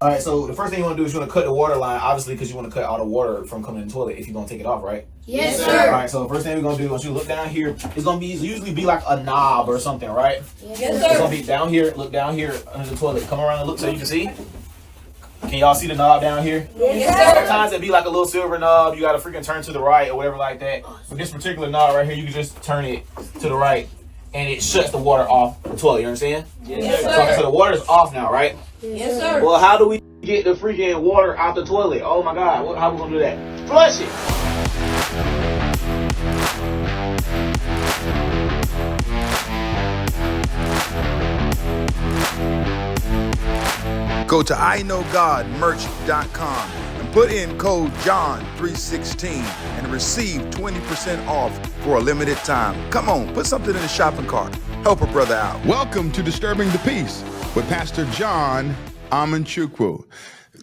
All right, so the first thing you want to do is you want to cut the water line, obviously, because you want to cut all the water from coming in the toilet if you're going to take it off, right? Yes, sir. All right, so the first thing we're going to do, once you look down here, it's going to usually be like a knob or something, right? Yes, It's sir. going to be down here, look down here under the toilet. Come around and look so you can see. Can y'all see the knob down here? Yes, sir. Sometimes it'd be like a little silver knob. You got to freaking turn to the right or whatever like that. But this particular knob right here, you can just turn it to the right and it shuts the water off the toilet, you understand? Yes, sir. So the water's off now, right? Yes, sir. Well, how do we get the freaking water out the toilet? Oh my God, how we gonna do that? Flush it. Go to iknowgodmerch.com and put in code JOHN316 and receive 20% off for a limited time. Come on, put something in the shopping cart. Help a brother out. Welcome to Disturbing the Peace with Pastor John Amanchukwu.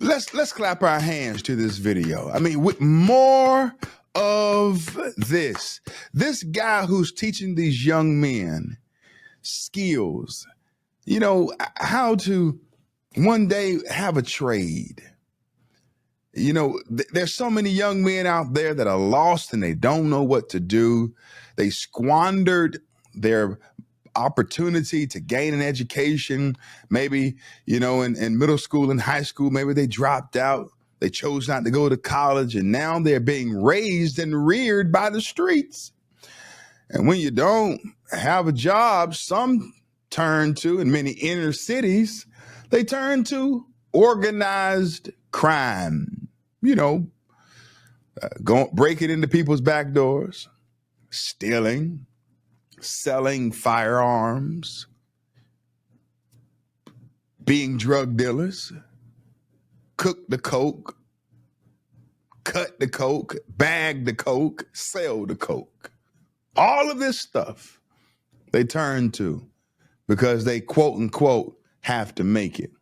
Let's clap our hands to this video. I mean, with more of this guy who's teaching these young men skills, you know, how to one day have a trade. You know, there's so many young men out there that are lost and they don't know what to do. They squandered their opportunity to gain an education. Maybe, you know, in middle school and high school, maybe they dropped out. They chose not to go to college, and now they're being raised and reared by the streets. And when you don't have a job, some turn to, in many inner cities, they turn to organized crime. You know, breaking into people's back doors, stealing, selling firearms, being drug dealers, cook the coke, cut the coke, bag the coke, sell the coke. All of this stuff they turn to because they quote unquote have to make it.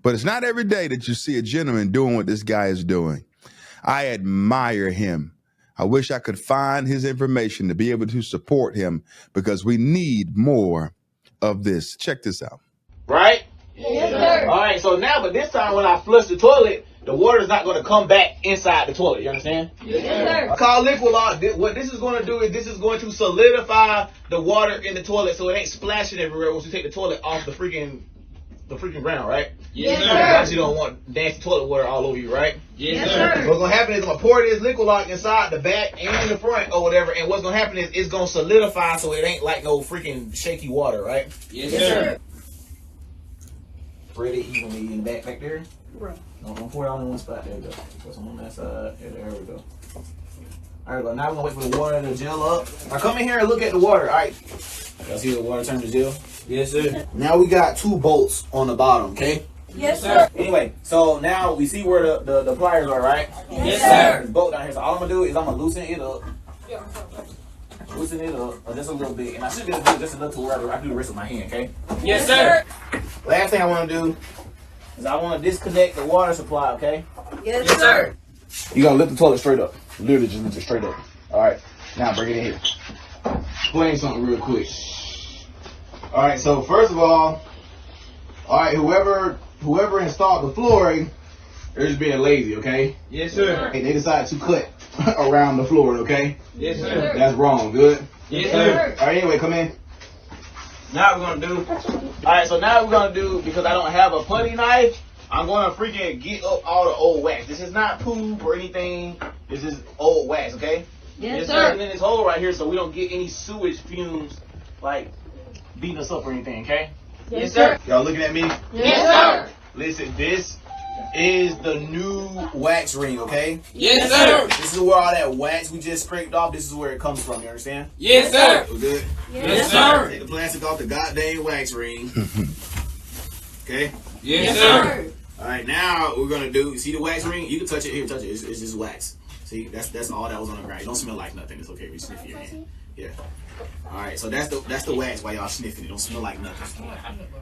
But it's not every day that you see a gentleman doing what this guy is doing. I admire him. I wish I could find his information to be able to support him because we need more of this. Check this out. Right? Yes, sir. All right, so now, but this time when I flush the toilet, the water's not going to come back inside the toilet. You understand? Yes, sir. I call liquid lock. What this is going to do is this is going to solidify the water in the toilet so it ain't splashing everywhere once you take the toilet off the freaking ground, right? Yes, You sir. actually don't want nasty toilet water all over you, right? Yes, sir. What's gonna happen is I'm gonna pour this liquid lock inside the back and in the front or whatever, and what's gonna happen is it's gonna solidify so it ain't like no freaking shaky water, right? Yes, sir. Spread it evenly in the back there. Right. Don't pour it all in one spot. There we go. Put some on that side. There we go. All right, but now we're gonna wait for the water to gel up. Now come in here and look at the water. All right. Y'all see the water turn to gel? Yes, sir. Now we got 2 bolts on the bottom, okay? Yes, sir. Anyway, so now we see where the pliers are, right? Yes, sir. This bolt down here. So all I'm gonna do is I'm gonna loosen it up. Loosen it up just a little bit. And I should be able to do just enough to where I can do the rest of my hand, okay? Yes, sir. Last thing I wanna do is I wanna disconnect the water supply, okay? Yes, sir. You gotta lift the toilet straight up. Literally just lift it straight up. Alright, now bring it in here. Explain something real quick. Alright, so first of all, alright, whoever installed the flooring, they're just being lazy, okay? Yes, sir. They decided to cut around the floor, okay? Yes, sir. That's wrong, good? Yes, sir. Alright, anyway, come in. Now we're gonna do, alright, so now we're gonna do, because I don't have a putty knife, I'm gonna freaking get up all the old wax. This is not poop or anything. This is old wax, okay? Yes, It's sir. in this hole right here so we don't get any sewage fumes, like, beating us up or anything, okay? Yes, sir. Y'all looking at me? Yes, sir. Listen, this is the new wax ring, okay? Yes, sir. This is where all that wax we just scraped off, this is where it comes from, you understand? Yes, sir. We good? Yes, sir. Take the plastic off the goddamn wax ring. Okay? Yes, sir. Alright, now what we're gonna do, see the wax ring? You can touch it, here, touch it. It's just wax. See, that's all that was on the ground. It don't smell like nothing. It's okay if you sniff your hand. Yeah. Alright, so that's the wax while y'all sniffing. It don't smell like nothing.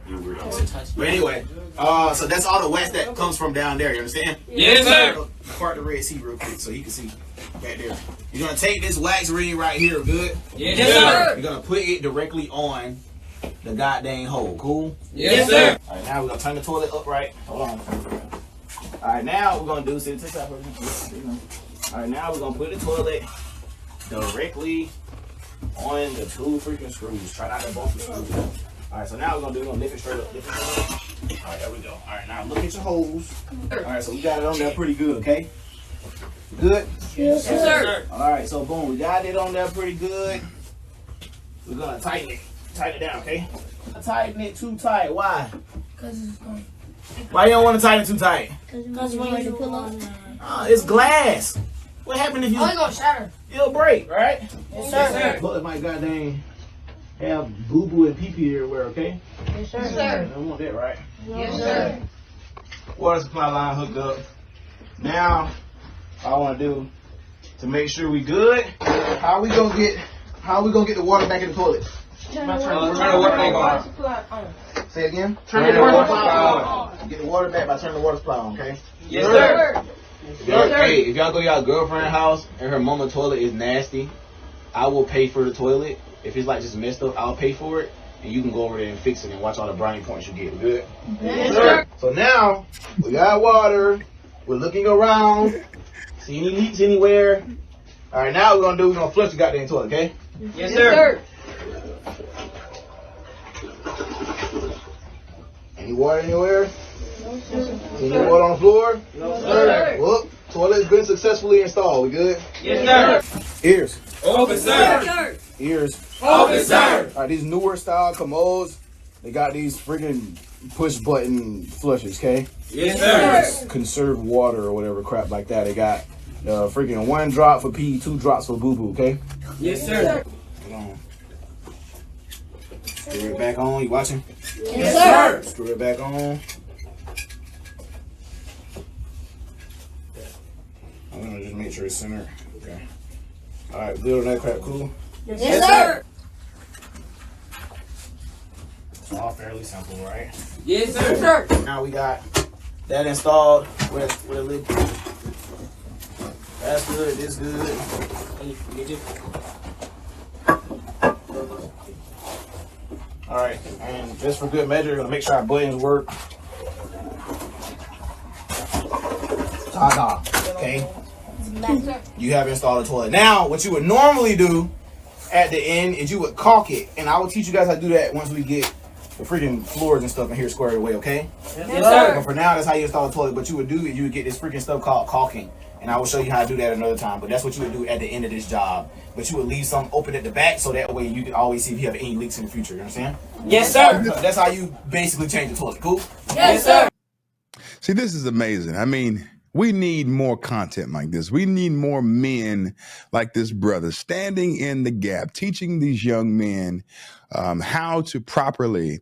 You weirdos. But anyway, so that's all the wax that comes from down there, you understand? Yes, sir. Part the Red Sea real quick so he can see back there. You're gonna take this wax ring right here, good? Yes, sir. You're gonna put it directly on the goddamn hole, cool? Yes, sir. Alright, now we're gonna turn the toilet upright. Hold on. All right, now we're gonna do. See, take that first. All right, now we're gonna put the toilet directly on the 2 freaking screws. Try not to bump the screws. All right, so now we're gonna lift it straight up. Lift it straight up. All right, there we go. All right, now look at your holes. All right, so we got it on there pretty good, okay? Good? Yes, sir. All right, so boom, we got it on there pretty good. We're gonna tighten it down, okay? Tighten it too tight. Why? Because it's going. Why you don't want to tighten it too tight? Because when you pull up, It's glass. What happened if you? oh, it's going to shatter. It'll break, right? Yes, sir. Look, my goddamn have boo boo and pee pee everywhere, okay? Yes, sir. I don't want that, right? Yes, sir. Water supply line hooked up. Now, all I want to do to make sure we good. How we gonna get the water back in the toilet? Turn the water supply on. Say it again. Turn the water supply on. Get the water back by turning the water supply on, okay? Yes, sir. Hey, if y'all go to y'all girlfriend's house and her mama toilet is nasty, I will pay for the toilet. If it's like just messed up, I'll pay for it, and you can go over there and fix it and watch all the brownie points you get. Good? Yes, sir. So now we got water. We're looking around. See any leaks anywhere? All right, now we're gonna flush the goddamn toilet, okay? Yes, sir. Any water anywhere? Any water on the floor? No, sir. Well, toilet has been successfully installed. We good? Yes, sir. Ears. Open, sir. Ears. Open, sir. All right, these newer style commodes, they got these freaking push button flushes, okay? Yes, sir. Conserve water or whatever crap like that. They got freaking 1 drop for pee, 2 drops for boo boo, okay? Yes, sir. Hold on. Screw it back on. You watching? Yes, sir. Screw it back on. I'm gonna just make sure it's centered. Okay. All right, good on that crap. Cool. Yes, sir. It's all fairly simple, right? Yes, Yes, sir. sir. Now we got that installed with a lid. That's good. This good. All right, and just for good measure, we're gonna make sure our buttons work. Ta-da. Okay. You have installed a toilet. Now, what you would normally do at the end is you would caulk it, and I will teach you guys how to do that once we get the freaking floors and stuff in here squared away, okay? Yes, sir. But for now, that's how you install a toilet. But you would get this freaking stuff called caulking, and I will show you how to do that another time. But that's what you would do at the end of this job. But you would leave some open at the back, so that way you can always see if you have any leaks in the future. You understand? Yes, sir. That's how you basically change the toilet. Cool? Yes, sir. See, this is amazing. I mean, we need more content like this. We need more men like this brother standing in the gap, teaching these young men how to properly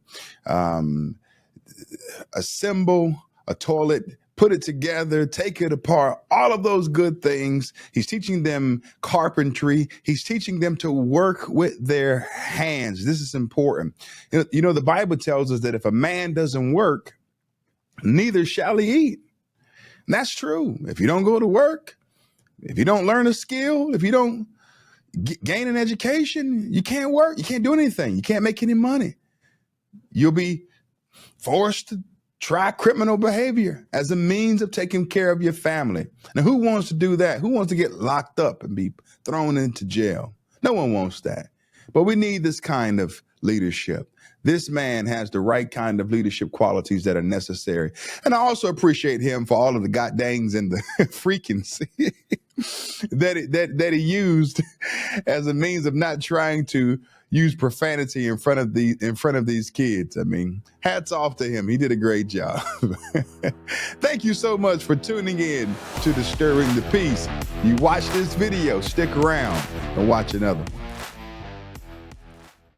assemble a toilet, put it together, take it apart, all of those good things. He's teaching them carpentry. He's teaching them to work with their hands. This is important. You know, the Bible tells us that if a man doesn't work, neither shall he eat. And that's true. If you don't go to work, if you don't learn a skill, if you don't gain an education, you can't work. You can't do anything. You can't make any money. You'll be forced to try criminal behavior as a means of taking care of your family. Now, who wants to do that? Who wants to get locked up and be thrown into jail? No one wants that. But we need this kind of leadership. This man has the right kind of leadership qualities that are necessary. And I also appreciate him for all of the goddangs and the freakings that he used as a means of not trying to use profanity in front of these kids. I mean, hats off to him. He did a great job. Thank you so much for tuning in to Disturbing the Peace. You watch this video, stick around and watch another one.